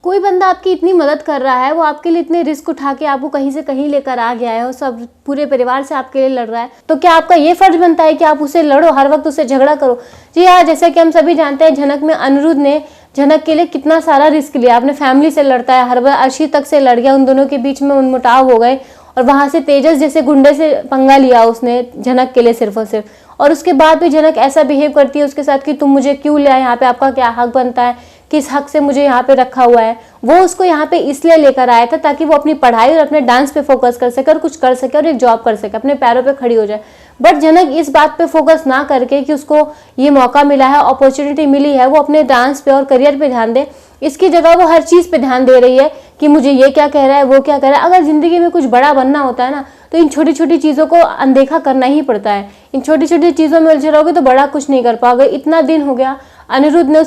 कोई बंदा आपकी इतनी मदद कर रहा है, वो आपके लिए इतने रिस्क उठा के आपको कहीं से कहीं लेकर आ गया है और सब पूरे परिवार से आपके लिए लड़ रहा है, तो क्या आपका ये फर्ज बनता है कि आप उससे लड़ो, हर वक्त उससे झगड़ा करो? जी हाँ, जैसा कि हम सभी जानते हैं, झनक में अनिरुद्ध ने झनक के लिए कितना सारा रिस्क लिया, अपने फैमिली से लड़ता है, हर बार अर्शी तक से लड़ गया, उन दोनों के बीच में मनमुटाव हो गए और वहां से तेजस जैसे गुंडे से पंगा लिया उसने झनक के लिए सिर्फ और सिर्फ। और उसके बाद भी झनक ऐसा बिहेव करती है उसके साथ कि तुम मुझे क्यों ले आए यहाँ पे, आपका क्या हक बनता है, किस हक से मुझे यहाँ पे रखा हुआ है। वो उसको यहाँ पे इसलिए लेकर आया था ताकि वो अपनी पढ़ाई और अपने डांस पे फोकस कर सके और कुछ कर सके और एक जॉब कर सके, अपने पैरों पे खड़ी हो जाए। बट झनक इस बात पे फोकस ना करके कि उसको ये मौका मिला है, अपॉर्चुनिटी मिली है, वो अपने डांस पे और करियर पे ध्यान दे, इसकी जगह वो हर चीज पे ध्यान दे रही है कि मुझे ये क्या कह रहा है, वो क्या कह रहा है। अगर जिंदगी में कुछ बड़ा बनना होता है ना, तो इन छोटी छोटी चीजों को अनदेखा करना ही पड़ता है। इन छोटी छोटी चीजों में उलझे रहोगे तो बड़ा कुछ नहीं कर पाओगे। इतना दिन हो गया, अनिरुद्ध ने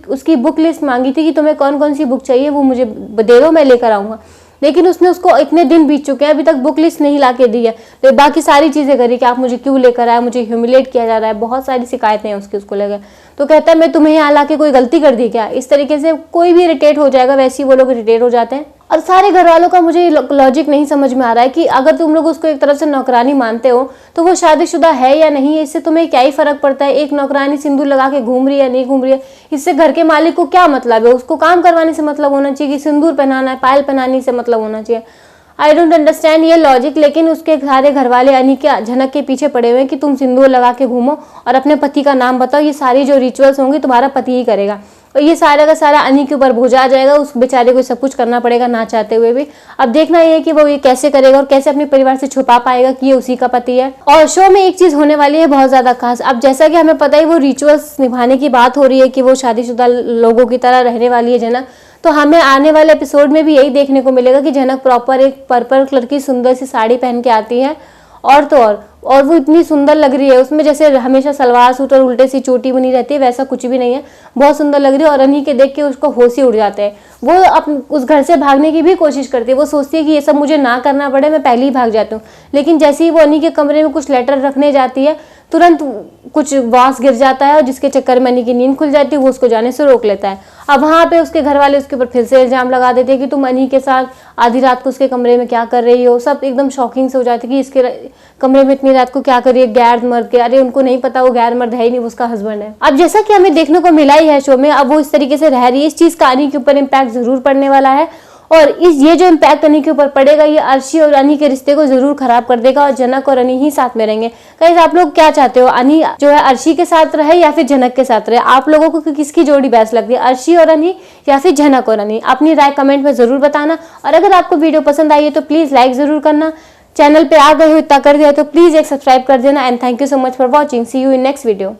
उसकी बुक लिस्ट मांगी थी कि तुम्हें कौन कौन सी बुक चाहिए वो मुझे दे दो, मैं लेकर आऊंगा, लेकिन उसने उसको इतने दिन बीत चुके हैं, अभी तक बुक लिस्ट नहीं ला के दी है। तो बाकी सारी चीजें करी कि आप मुझे क्यों लेकर आए, मुझे ह्यूमिलेट किया जा रहा है, बहुत सारी शिकायतें हैं उसको लेकर। तो कहता है मैं तुम्हें यहाँ ला के कोई गलती कर दी क्या? इस तरीके से कोई भी इरिटेट हो जाएगा, वैसे ही वो लोग इरिटेट हो जाते हैं। और सारे घर वालों का मुझे लॉजिक नहीं समझ में आ रहा है कि अगर तुम लोग उसको एक तरफ से नौकरानी मानते हो तो वो शादीशुदा है या नहीं, इससे तुम्हें क्या ही फर्क पड़ता है? एक नौकरानी सिंदूर लगा के घूम रही है नहीं घूम रही है, इससे घर के मालिक को क्या मतलब है? उसको काम करवाने से मतलब होना चाहिए कि सिंदूर पहनाना है, पायल पहनाने से मतलब होना चाहिए। आई डोंट अंडरस्टैंड ये लॉजिक। लेकिन उसके सारे घर वाले अनी के झनक के पीछे पड़े हुए हैं कि तुम सिंदूर लगा के घूमो और अपने पति का नाम बताओ, ये सारी जो रिचुअल्स होंगी तुम्हारा पति ही करेगा। और ये सारा का सारा अनी के ऊपर बोझा आ जाएगा, उस बेचारे को सब कुछ करना पड़ेगा ना चाहते हुए भी। अब देखना ये है कि वो ये कैसे करेगा और कैसे अपने परिवार से छुपा पाएगा कि ये उसी का पति है। और शो में एक चीज होने वाली है बहुत ज्यादा खास। अब जैसा कि हमें पता है वो रिचुअल्स निभाने की बात हो रही है कि वो शादीशुदा लोगों की तरह रहने वाली है झनक, तो हमें आने वाले एपिसोड में भी यही देखने को मिलेगा कि झनक प्रॉपर एक पर्पल कलर की सुंदर सी साड़ी पहन के आती है। और तो और वो इतनी सुंदर लग रही है उसमें, जैसे हमेशा सलवार सूट और उल्टे सी चोटी बनी रहती है, वैसा कुछ भी नहीं है, बहुत सुंदर लग रही है। और अनी के देख के उसको होश ही उड़ जाते हैं। वो उस घर से भागने की भी कोशिश करती है, वो सोचती है कि ये सब मुझे ना करना पड़े, मैं पहले ही भाग जाती हूँ। लेकिन जैसे ही वो अनी के कमरे में कुछ लेटर रखने जाती है, तुरंत कुछ वास गिर जाता है और जिसके चक्कर में अनी की नींद खुल जाती है, वो उसको जाने से रोक लेता है। अब वहाँ पे उसके घर वाले उसके ऊपर फिर से इल्जाम लगा देते हैं कि तुम अनी के साथ आधी रात को उसके कमरे में क्या कर रही हो। सब एकदम शॉकिंग से हो जाती है कि इसके कमरे में इतनी रात को क्या कर रही है गैर मर्द के। अरे उनको नहीं पता वो गैर मर्द है ही नहीं, वो उसका हस्बैंड है। अब जैसा कि हमें देखने को मिला ही है शो में, अब वो इस तरीके से रह रही है, इस चीज का अनी के ऊपर इम्पैक्ट जरूर पड़ने वाला है। और ये जो इम्पैक्ट अनी के ऊपर पड़ेगा, ये अर्शी और अनी के रिश्ते को जरूर खराब कर देगा और झनक और अनी ही साथ में रहेंगे। गाइस आप लोग क्या चाहते हो, अनी जो है अर्शी के साथ रहे या फिर झनक के साथ रहे? आप लोगों को किसकी जोड़ी बेस्ट लगती है, अर्शी और अनी या फिर झनक और अनी? अपनी राय कमेंट में जरूर बताना। और अगर आपको वीडियो पसंद आई है तो प्लीज लाइक जरूर करना। चैनल पे आ गए हो इतना कर दिया तो प्लीज एक सब्सक्राइब कर देना। And thank you so much for watching. See you in next video.